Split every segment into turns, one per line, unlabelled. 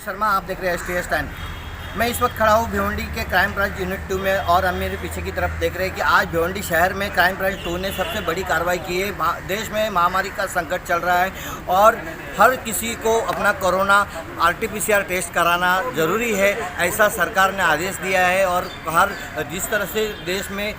शर्मा, आप देख रहे हैं STS टाइम। मैं इस वक्त खड़ा हूँ भिवंडी के क्राइम ब्रांच यूनिट 2 में और हम मेरे पीछे की तरफ देख रहे हैं कि आज भिवंडी शहर में क्राइम ब्रांच 2 ने सबसे बड़ी कार्रवाई की है। देश में महामारी का संकट चल रहा है और हर किसी को अपना कोरोना RT-PCR टेस्ट कराना ज़रूरी है, ऐसा सरकार ने आदेश दिया है। और हर जिस तरह से देश में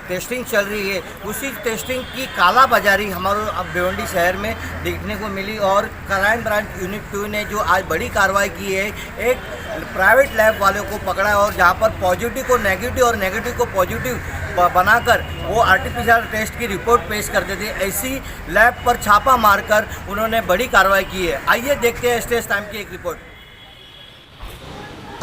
टेस्टिंग चल रही है, उसी टेस्टिंग की कालाबाजारी हमारे अब भिवंडी शहर में देखने को मिली। और क्राइम ब्रांच यूनिट 2 ने जो आज बड़ी कार्रवाई की है, एक प्राइवेट लैब वालों को पकड़ा है और जहां पर पॉजिटिव को नेगेटिव और नेगेटिव को पॉजिटिव बनाकर वो RT-PCR टेस्ट की रिपोर्ट पेश करते थे, ऐसी लैब पर छापा मारकर उन्होंने बड़ी कार्रवाई की है। आइए देखते हैं STS टाइम की एक रिपोर्ट।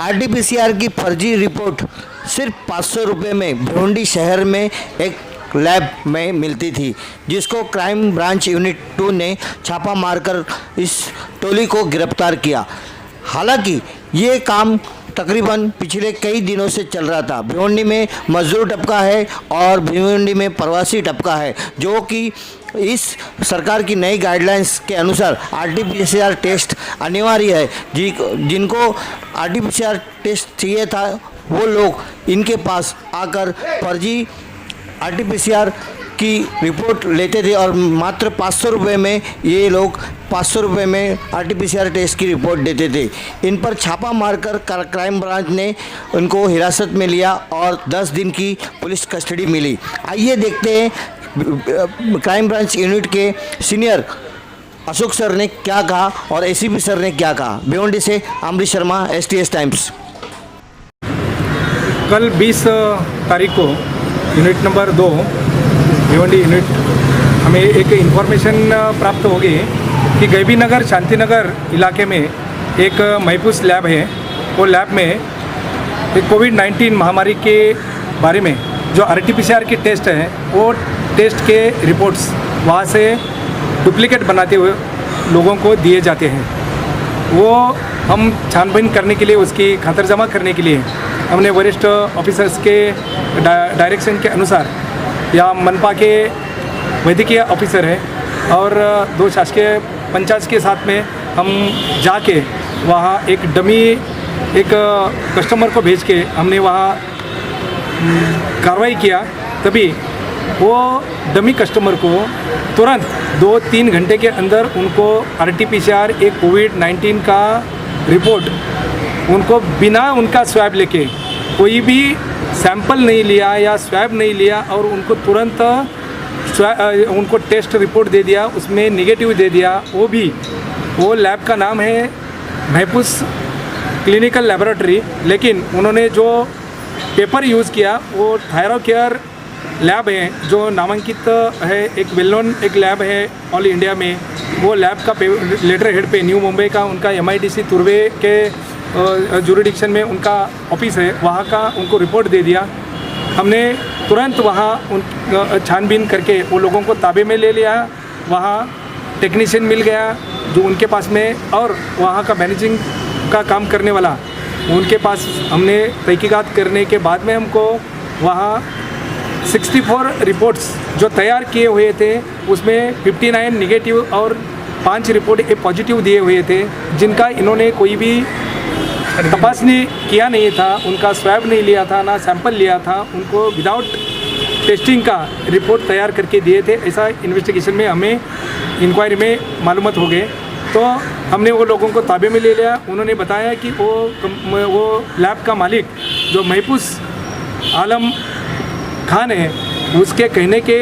RT-PCR की फर्जी रिपोर्ट सिर्फ 500 रुपये में भिवंडी शहर में एक लैब में मिलती थी, जिसको क्राइम ब्रांच यूनिट 2 ने छापा मारकर इस टोली को गिरफ्तार किया। हालांकि ये काम तकरीबन पिछले कई दिनों से चल रहा था। भिवंडी में मजदूर टपका है और भिवंडी में प्रवासी टपका है, जो कि इस सरकार की नई गाइडलाइंस के अनुसार RT-PCR टेस्ट अनिवार्य है। जिनको RT-PCR टेस्ट चाहिए था, वो लोग इनके पास आकर फर्जी RT-PCR की रिपोर्ट लेते थे और मात्र 500 रुपये में ये लोग 500 रुपये में RT-PCR टेस्ट की रिपोर्ट देते थे। इन पर छापा मारकर क्राइम ब्रांच ने उनको हिरासत में लिया और 10 दिन की पुलिस कस्टडी मिली। आइए देखते हैं क्राइम ब्रांच यूनिट के सीनियर अशोक सर ने क्या कहा और ACP सर ने क्या कहा। भिवंडी से अमरीश शर्मा, STS टाइम्स।
कल 20 तारीख को यूनिट नंबर 2 भिवंडी यूनिट हमें एक इन्फॉर्मेशन प्राप्त हो गई कि गैबी नगर शांतिनगर इलाके में एक महफूज लैब है। वो लैब में एक कोविड-19 महामारी के बारे में जो RT-PCR की टेस्ट है, वो टेस्ट के रिपोर्ट्स वहाँ से डुप्लीकेट बनाते हुए लोगों को दिए जाते हैं। वो हम छानबीन करने के लिए, उसकी खातरजमा करने के लिए हमने वरिष्ठ ऑफिसर्स के डायरेक्शन के अनुसार या मनपा के वैद्यकीय ऑफिसर है और 2 शासकीय पंचायत के साथ में हम जाके वहाँ एक डमी एक कस्टमर को भेज के हमने वहाँ कार्रवाई किया। तभी वो डमी कस्टमर को तुरंत 2-3 घंटे के अंदर उनको RT-PCR एक कोविड-19 का रिपोर्ट उनको बिना उनका स्वैब लेके, कोई भी सैंपल नहीं लिया या स्वैब नहीं लिया और उनको तुरंत उनको टेस्ट रिपोर्ट दे दिया, उसमें निगेटिव दे दिया। वो लैब का नाम है महफूज क्लिनिकल लेबोरेटरी, लेकिन उन्होंने जो पेपर यूज़ किया वो थायरोकेयर लैब है, जो नामांकित है, एक वेल नोन एक लैब है ऑल इंडिया में। वो लैब का लेटर हेड पे न्यू मुंबई का उनका MIDC तुर्वे के जुरिडिक्शन में उनका ऑफिस है, वहाँ का उनको रिपोर्ट दे दिया। हमने तुरंत वहाँ छानबीन करके वो लोगों को ताबे में ले लिया। वहाँ टेक्नीशियन मिल गया जो उनके पास में, और वहाँ का मैनेजिंग का काम करने वाला उनके पास हमने तहकीकात करने के बाद में हमको वहाँ 64 रिपोर्ट्स जो तैयार किए हुए थे, उसमें 59 निगेटिव और 5 रिपोर्ट पॉजिटिव दिए हुए थे, जिनका इन्होंने कोई भी तपासनी किया नहीं था, उनका स्वैब नहीं लिया था, ना सैंपल लिया था, उनको विदाउट टेस्टिंग का रिपोर्ट तैयार करके दिए थे। ऐसा इन्वेस्टिगेशन में हमें इंक्वायरी में मालूमात हो गए, तो हमने वो लोगों को ताबे में ले लिया। उन्होंने बताया कि वो लैब का मालिक जो महफूज आलम खान है, उसके कहने के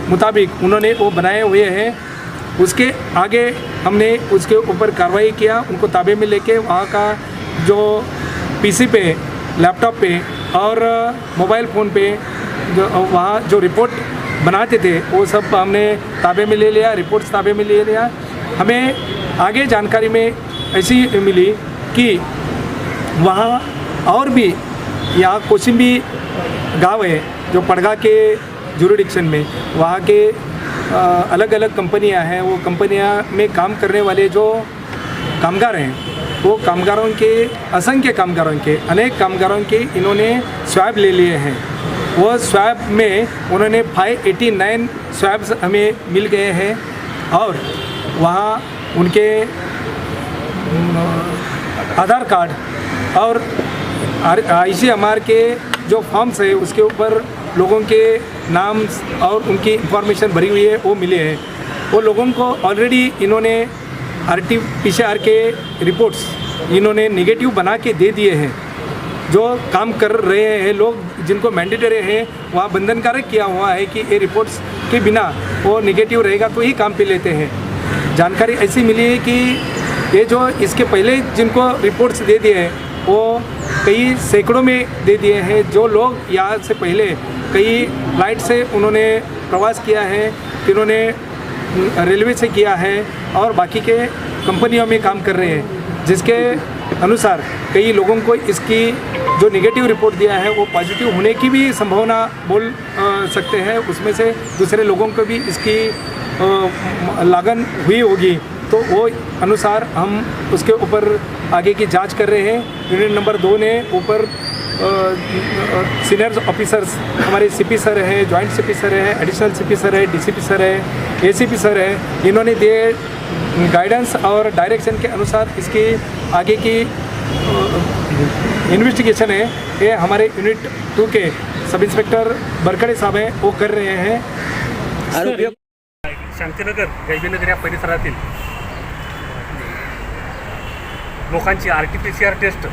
मुताबिक उन्होंने वो बनाए हुए हैं। उसके आगे हमने उसके ऊपर कार्रवाई किया, उनको ताबे में लेके वहाँ का जो PC पे, लैपटॉप पे और मोबाइल फ़ोन पे जो वहाँ जो रिपोर्ट बनाते थे, वो सब हमने ताबे में ले लिया, रिपोर्ट्स ताबे में ले लिया। हमें आगे जानकारी में ऐसी मिली कि वहाँ और भी यहाँ कोशिम्बी गांव है जो पड़गा के जुरिडिक्शन में, वहाँ के अलग अलग कंपनियां हैं। वो कंपनियां में काम करने वाले जो कामगार हैं, वो कामगारों के असंख्य कामगारों के अनेक कामगारों के इन्होंने स्वैब ले लिए हैं। वो स्वैब में उन्होंने 589 स्वैब्स हमें मिल गए हैं और वहाँ उनके आधार कार्ड और ICMR के जो फॉर्म्स है उसके ऊपर लोगों के नाम और उनकी इंफॉर्मेशन भरी हुई है वो मिले हैं। वो लोगों को ऑलरेडी इन्होंने RT-PCR के रिपोर्ट्स इन्होंने नेगेटिव बना के दे दिए हैं। जो काम कर रहे हैं लोग जिनको मैंडेटरी है वहाँ बंधनकारक किया हुआ है कि ये रिपोर्ट्स के बिना वो नेगेटिव रहेगा तो ही काम पे लेते हैं। जानकारी ऐसी मिली है कि ये जो इसके पहले जिनको रिपोर्ट्स दे दिए हैं वो कई सैकड़ों में दे दिए हैं। जो लोग यहाँ से पहले कई फ्लाइट से उन्होंने प्रवास किया है, जिन्होंने रेलवे से किया है और बाकी के कंपनियों में काम कर रहे हैं, जिसके अनुसार कई लोगों को इसकी जो नेगेटिव रिपोर्ट दिया है वो पॉजिटिव होने की भी संभावना बोल सकते हैं। उसमें से दूसरे लोगों को भी इसकी लागन हुई होगी, तो वो अनुसार हम उसके ऊपर आगे की जांच कर रहे हैं। यूनिट नंबर 2 ने ऊपर सीनियर ऑफिसर्स हमारे CP सर है, जॉइंट CP सर है, एडिशनल CP सर है, DCP सर है, ACP सर है, इन्होंने दिए गाइडेंस और डायरेक्शन के अनुसार इसकी आगे की इन्वेस्टिगेशन है ये हमारे यूनिट 2 के सब इंस्पेक्टर बरकड़े साहब हैं वो कर रहे हैं। आरोपी
शांतीनगर गैबीनगर या परिसरातील लोकांची RT-PCR टेस्ट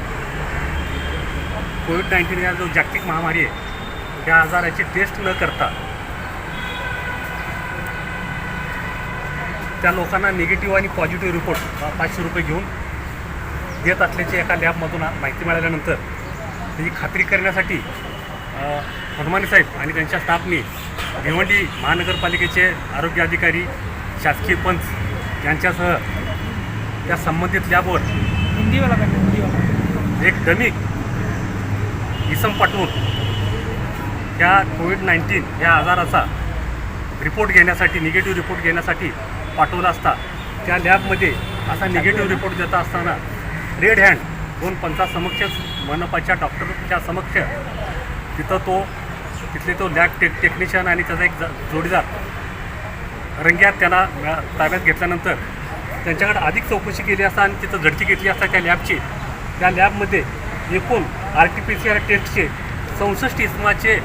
कोविड-19 या जो जागतिक महामारी आहे त्या आजाराची टेस्ट न करता त्या लोकांना निगेटिव्ह आणि पॉझिटिव्ह रिपोर्ट 500 रुपये घेऊन देत असल्याची एका लॅबमधून माहिती मिळाल्यानंतर त्याची खात्री करण्यासाठी हनुमाने साहेब आणि त्यांच्या स्टाफने भिवंडी महानगरपालिकेचे आरोग्य अधिकारी, शासकीय पंच यांच्यासह त्या संबंधित लॅबवर एक डमी इसम पाठवून त्या कोविड-19 या आजाराचा रिपोर्ट घेण्यासाठी निगेटिव्ह रिपोर्ट घेण्यासाठी पाठवला असता त्या लॅबमध्ये असा निगेटिव्ह रिपोर्ट देता असताना रेड हँड 2 पंचासमक्ष मनपाच्या डॉक्टरच्या समक्ष तिथले तो लॅब टेक्निशियन आणि त्याचा एक जोडीदार रंग्यात त्याला ताब्यात घेतल्यानंतर त्यांच्याकडे अधिक चौकशी केली असता आणि तिथं झडती घेतली असता त्या लॅबची, त्या लॅबमध्ये एकूण RT-PCR टेस्टचे 64 इसमाचे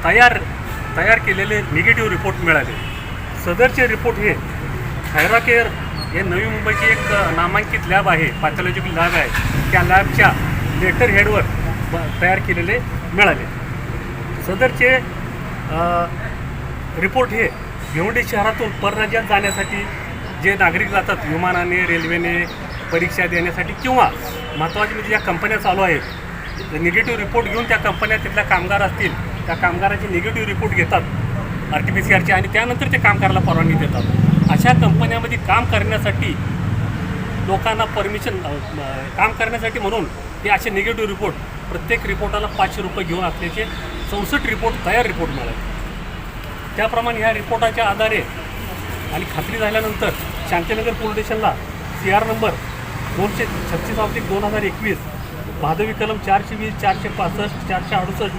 तयार केलेले निगेटिव्ह रिपोर्ट मिळाले। सदरचे रिपोर्ट हे थायराकेअर हे नवी मुंबईची एक नामांकित लॅब आहे, पॅथॉलॉजिकल लॅब आहे, त्या लॅबच्या लेटर हेडवर तयार केलेले मिळाले। सदरचे रिपोर्ट हे भिवंडी शहरातून परराज्यात जाण्यासाठी जे नागरिक जातात विमानाने, रेल्वेने परीक्षा देण्यासाठी किंवा महत्त्वाचे म्हणजे ज्या कंपन्या चालू आहेत निगेटिव्ह रिपोर्ट घेऊन त्या कंपन्या तिथल्या कामगार असतील त्या कामगाराचे निगेटिव्ह रिपोर्ट घेतात RT-PCRचे आणि त्यानंतर ते काम करायला परवानगी देतात। अशा कंपन्यामध्ये काम करण्यासाठी लोकांना परमिशन काम करण्यासाठी म्हणून हे असे निगेटिव्ह रिपोर्ट प्रत्येक रिपोर्टाला 500 रुपये घेऊन असल्याचे 64 रिपोर्ट तयार रिपोर्ट मिळाले। त्याप्रमाणे ह्या रिपोर्टाच्या आधारे आणि खात्री झाल्यानंतर शांतीनगर पोलीस स्टेशनला CR नंबर 236/2021 भादवी कलम 420, 465, 468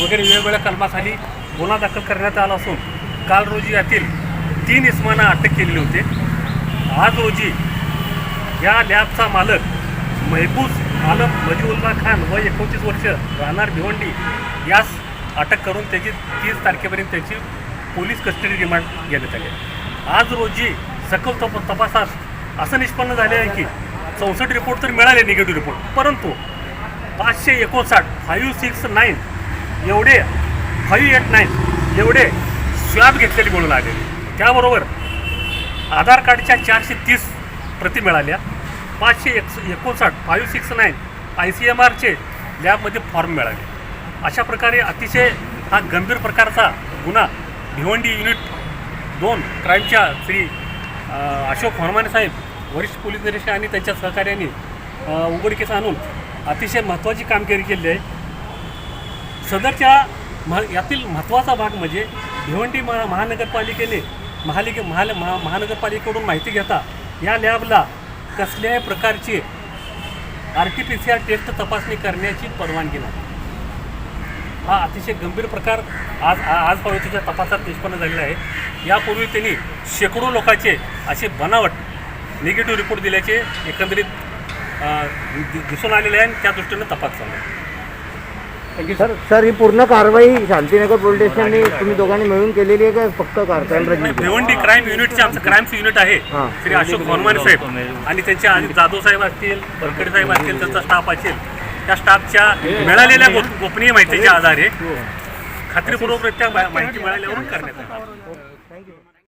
वगैरे वेगवेगळ्या कलमाखाली गुन्हा दाखल करण्यात आला असून काल रोजी यातील 3 इसमांना अटक केलेली होते। आज रोजी या लॅबचा मालक महबूज आलम मजीउल्ला खान वय 29 वर्ष राहणार भिवंडी यास अटक करून त्याची 30 तारखेपर्यंत त्याची पोलीस कस्टडी रिमांड घेण्यात आली। आज रोजी सखोल तपासात असं निष्पन्न झाले आहे की 64 रिपोर्ट तर मिळाले निगेटिव्ह रिपोर्ट, परंतु 569 एवढे 589 एवढे स्वॅब घेतलेले म्हणून आले। त्याबरोबर आधार कार्डच्या 430 प्रती मिळाल्या, 569 ICMRचे लॅबमध्ये फॉर्म मिळाले। अशा प्रकारे अतिशय हा गंभीर प्रकारचा गुन्हा भिवंडी युनिट 2 क्राईमच्या श्री अशोक हनुमाने साहेब वरिष्ठ पोलीस निरीक्षक आणि त्यांच्या सहकार्याने उघडकीस आणून अतिशय महत्त्वाची कामगिरी केली आहे। सदरच्या यातील महत्त्वाचा भाग म्हणजे भिवंडी महानगरपालिकेने महानगरपालिकेकडून माहिती घेता या लॅबला कसल्याही प्रकारची RT-PCR टेस्ट तपासणी करण्याची परवानगी नाही। हा अतिशय गंभीर प्रकार आज त्याच्या तपासात निष्पन्न झालेला आहे। यापूर्वी त्यांनी शेकडो लोकांचे असे बनावट निगेटिव्ह रिपोर्ट दिल्याचे एकंदरीत दिसून आलेले आहे आणि त्या दृष्टीनं तपास चालू आहे.
सर ही पूर्ण कारवाई शांतीनगर पोलीस स्टेशनने तुम्ही दोघांनी मिळून केलेली आहे का फक्त क्राईम ब्रांच?
भिवंडी क्राईम युनिटचे आमचं क्राईमचं युनिट आहे
हां.
श्री अशोक भोनमाने साहेब आणि त्यांचे जाधव साहेब असतील, बरकडे साहेब असतील, त्यांचा स्टाफ असेल, त्या स्टाफच्या मिळालेल्या गोपनीय माहितीच्या आधारे खात्रीपूर्वकरित्या माहिती मिळाल्यावरून करण्यात आली.